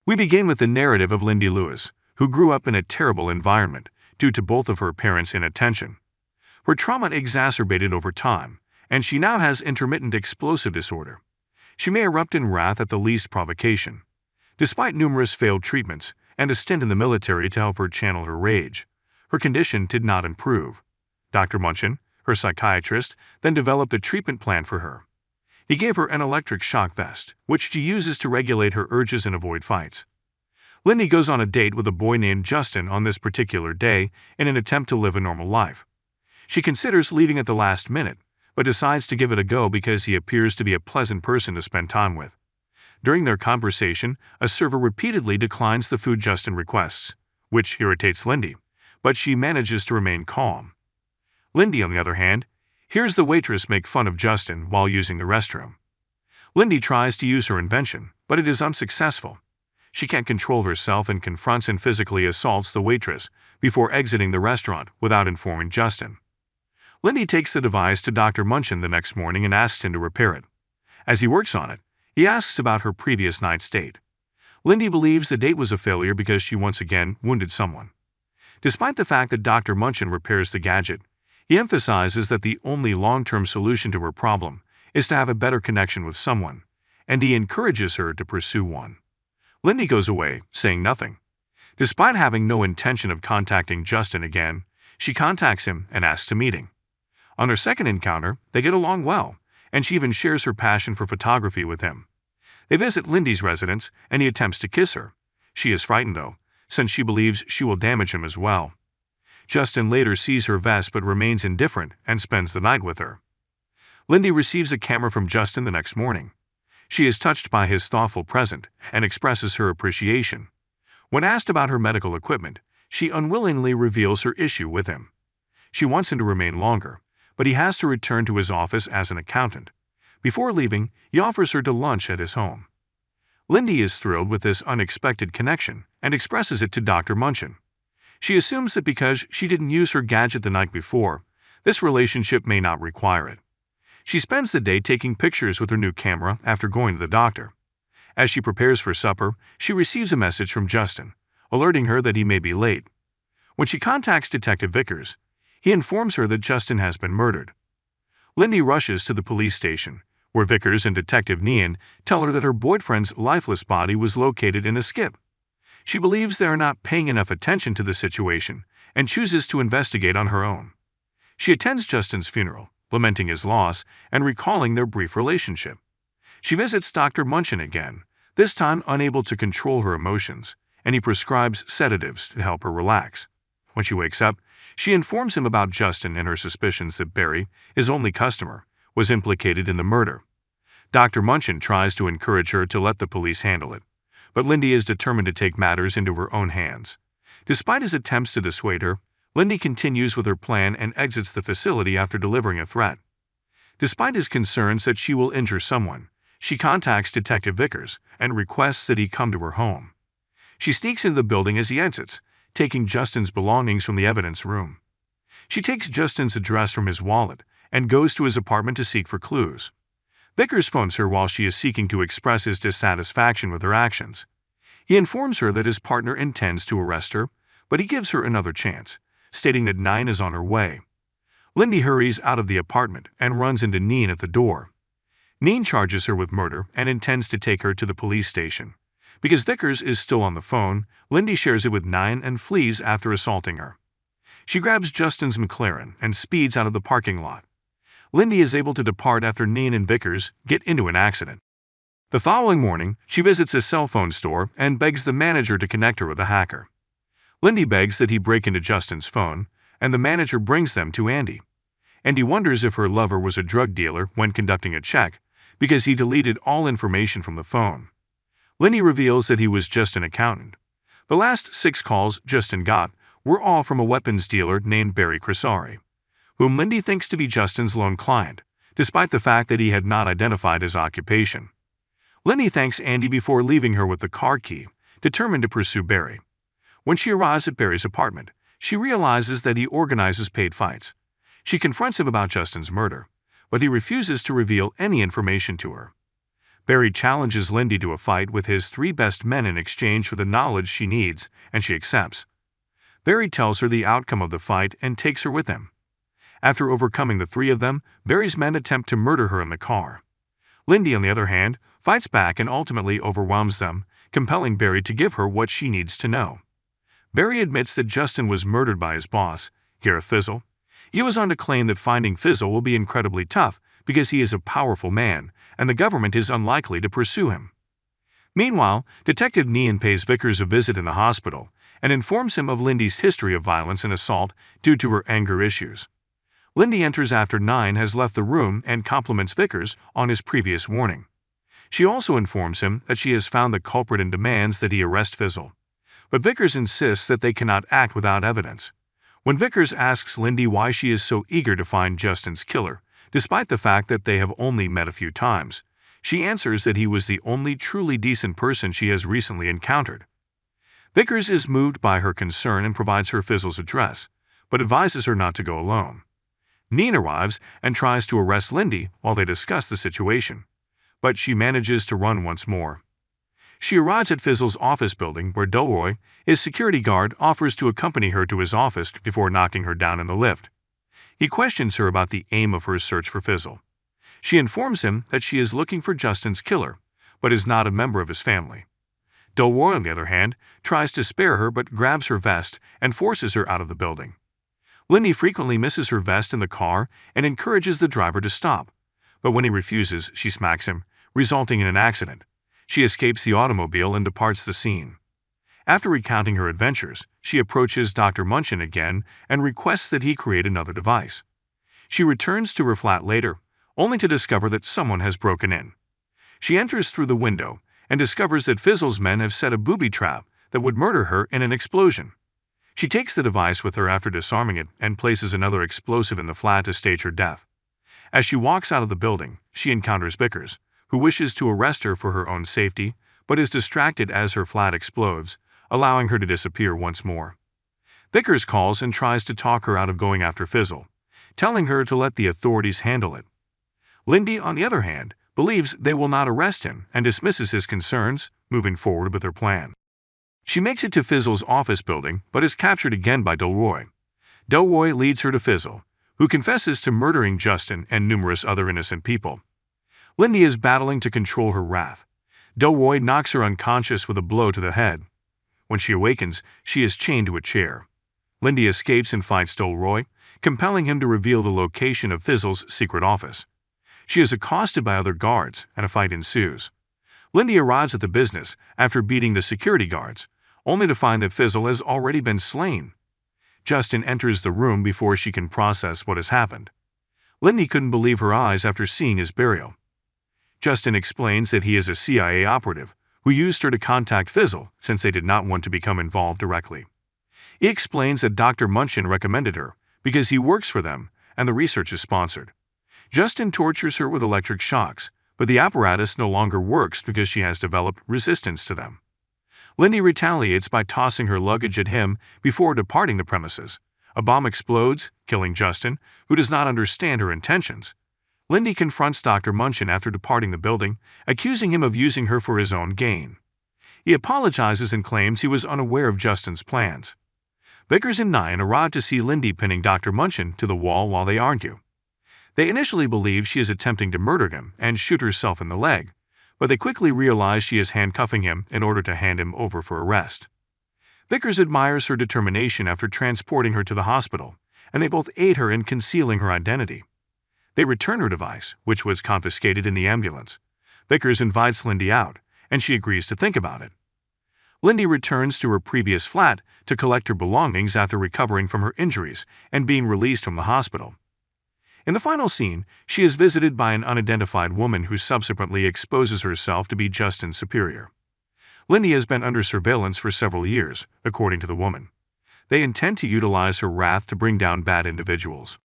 We begin with the narrative of Lindy Lewis, who grew up in a terrible environment due to both of her parents' inattention. Her trauma exacerbated over time, and she now has intermittent explosive disorder. She may erupt in wrath at the least provocation. Despite numerous failed treatments and a stint in the military to help her channel her rage, her condition did not improve. Dr. Munchin, her psychiatrist, then developed a treatment plan for her. He gave her an electric shock vest, which she uses to regulate her urges and avoid fights. Lindy goes on a date with a boy named Justin on this particular day in an attempt to live a normal life. She considers leaving at the last minute, but decides to give it a go because he appears to be a pleasant person to spend time with. During their conversation, a server repeatedly declines the food Justin requests, which irritates Lindy, but she manages to remain calm. Lindy, on the other hand, hears the waitress make fun of Justin while using the restroom. Lindy tries to use her invention, but it is unsuccessful. She can't control herself and confronts and physically assaults the waitress before exiting the restaurant without informing Justin. Lindy takes the device to Dr. Munchin the next morning and asks him to repair it. As he works on it, he asks about her previous night's date. Lindy believes the date was a failure because she once again wounded someone. Despite the fact that Dr. Munchin repairs the gadget, he emphasizes that the only long-term solution to her problem is to have a better connection with someone, and he encourages her to pursue one. Lindy goes away, saying nothing. Despite having no intention of contacting Justin again, she contacts him and asks a meeting. On their second encounter, they get along well, and she even shares her passion for photography with him. They visit Lindy's residence, and he attempts to kiss her. She is frightened, though, since she believes she will damage him as well. Justin later sees her vest but remains indifferent and spends the night with her. Lindy receives a camera from Justin the next morning. She is touched by his thoughtful present and expresses her appreciation. When asked about her medical equipment, she unwillingly reveals her issue with him. She wants him to remain longer, but he has to return to his office as an accountant. Before leaving, he offers her to lunch at his home. Lindy is thrilled with this unexpected connection and expresses it to Dr. Munchin. She assumes that because she didn't use her gadget the night before, this relationship may not require it. She spends the day taking pictures with her new camera after going to the doctor. As she prepares for supper, she receives a message from Justin, alerting her that he may be late. When she contacts Detective Vickers, he informs her that Justin has been murdered. Lindy rushes to the police station, where Vickers and Detective Nean tell her that her boyfriend's lifeless body was located in a skip. She believes they are not paying enough attention to the situation and chooses to investigate on her own. She attends Justin's funeral, lamenting his loss and recalling their brief relationship. She visits Dr. Munchin again, this time unable to control her emotions, and he prescribes sedatives to help her relax. When she wakes up, she informs him about Justin and her suspicions that Barry, his only customer, was implicated in the murder. Dr. Munchin tries to encourage her to let the police handle it, but Lindy is determined to take matters into her own hands. Despite his attempts to dissuade her, Lindy continues with her plan and exits the facility after delivering a threat. Despite his concerns that she will injure someone, she contacts Detective Vickers and requests that he come to her home. She sneaks into the building as he exits, taking Justin's belongings from the evidence room. She takes Justin's address from his wallet and goes to his apartment to seek for clues. Vickers phones her while she is seeking to express his dissatisfaction with her actions. He informs her that his partner intends to arrest her, but he gives her another chance, stating that 9 is on her way. Lindy hurries out of the apartment and runs into Neen at the door. Neen charges her with murder and intends to take her to the police station. Because Vickers is still on the phone, Lindy shares it with 9 and flees after assaulting her. She grabs Justin's McLaren and speeds out of the parking lot. Lindy is able to depart after Neen and Vickers get into an accident. The following morning, she visits a cell phone store and begs the manager to connect her with a hacker. Lindy begs that he break into Justin's phone, and the manager brings them to Andy. Andy wonders if her lover was a drug dealer when conducting a check, because he deleted all information from the phone. Lindy reveals that he was just an accountant. The last 6 calls Justin got were all from a weapons dealer named Barry Crisari, whom Lindy thinks to be Justin's lone client, despite the fact that he had not identified his occupation. Lindy thanks Andy before leaving her with the car key, determined to pursue Barry. When she arrives at Barry's apartment, she realizes that he organizes paid fights. She confronts him about Justin's murder, but he refuses to reveal any information to her. Barry challenges Lindy to a fight with his three best men in exchange for the knowledge she needs, and she accepts. Barry tells her the outcome of the fight and takes her with him. After overcoming the three of them, Barry's men attempt to murder her in the car. Lindy, on the other hand, fights back and ultimately overwhelms them, compelling Barry to give her what she needs to know. Barry admits that Justin was murdered by his boss, Gareth Fizzle. He goes on to claim that finding Fizzle will be incredibly tough because he is a powerful man, and the government is unlikely to pursue him. Meanwhile, Detective Nean pays Vickers a visit in the hospital and informs him of Lindy's history of violence and assault due to her anger issues. Lindy enters after 9 has left the room and compliments Vickers on his previous warning. She also informs him that she has found the culprit and demands that he arrest Fizzle. But Vickers insists that they cannot act without evidence. When Vickers asks Lindy why she is so eager to find Justin's killer, despite the fact that they have only met a few times, she answers that he was the only truly decent person she has recently encountered. Vickers is moved by her concern and provides her Fizzle's address, but advises her not to go alone. Nean arrives and tries to arrest Lindy while they discuss the situation, but she manages to run once more. She arrives at Fizzle's office building where Delroy, his security guard, offers to accompany her to his office before knocking her down in the lift. He questions her about the aim of her search for Fizzle. She informs him that she is looking for Justin's killer, but is not a member of his family. Delroy, on the other hand, tries to spare her but grabs her vest and forces her out of the building. Lindy frequently misses her vest in the car and encourages the driver to stop, but when he refuses, she smacks him, resulting in an accident. She escapes the automobile and departs the scene. After recounting her adventures, she approaches Dr. Munchin again and requests that he create another device. She returns to her flat later, only to discover that someone has broken in. She enters through the window and discovers that Fizzle's men have set a booby trap that would murder her in an explosion. She takes the device with her after disarming it and places another explosive in the flat to stage her death. As she walks out of the building, she encounters Vickers, who wishes to arrest her for her own safety, but is distracted as her flat explodes, allowing her to disappear once more. Vickers calls and tries to talk her out of going after Fizzle, telling her to let the authorities handle it. Lindy, on the other hand, believes they will not arrest him and dismisses his concerns, moving forward with her plan. She makes it to Fizzle's office building but is captured again by Delroy. Delroy leads her to Fizzle, who confesses to murdering Justin and numerous other innocent people. Lindy is battling to control her wrath. Delroy knocks her unconscious with a blow to the head. When she awakens, she is chained to a chair. Lindy escapes and fights Delroy, compelling him to reveal the location of Fizzle's secret office. She is accosted by other guards, and a fight ensues. Lindy arrives at the business after beating the security guards, only to find that Fizzle has already been slain. Justin enters the room before she can process what has happened. Lindy couldn't believe her eyes after seeing his burial. Justin explains that he is a CIA operative who used her to contact Fizzle since they did not want to become involved directly. He explains that Dr. Munchin recommended her because he works for them and the research is sponsored. Justin tortures her with electric shocks, but the apparatus no longer works because she has developed resistance to them. Lindy retaliates by tossing her luggage at him before departing the premises. A bomb explodes, killing Justin, who does not understand her intentions. Lindy confronts Dr. Munchin after departing the building, accusing him of using her for his own gain. He apologizes and claims he was unaware of Justin's plans. Vickers and Nyan arrive to see Lindy pinning Dr. Munchin to the wall while they argue. They initially believe she is attempting to murder him and shoot herself in the leg, but they quickly realize she is handcuffing him in order to hand him over for arrest. Vickers admires her determination after transporting her to the hospital, and they both aid her in concealing her identity. They return her device, which was confiscated in the ambulance. Vickers invites Lindy out, and she agrees to think about it. Lindy returns to her previous flat to collect her belongings after recovering from her injuries and being released from the hospital. In the final scene, she is visited by an unidentified woman who subsequently exposes herself to be Justin's superior. Lindy has been under surveillance for several years, according to the woman. They intend to utilize her wrath to bring down bad individuals.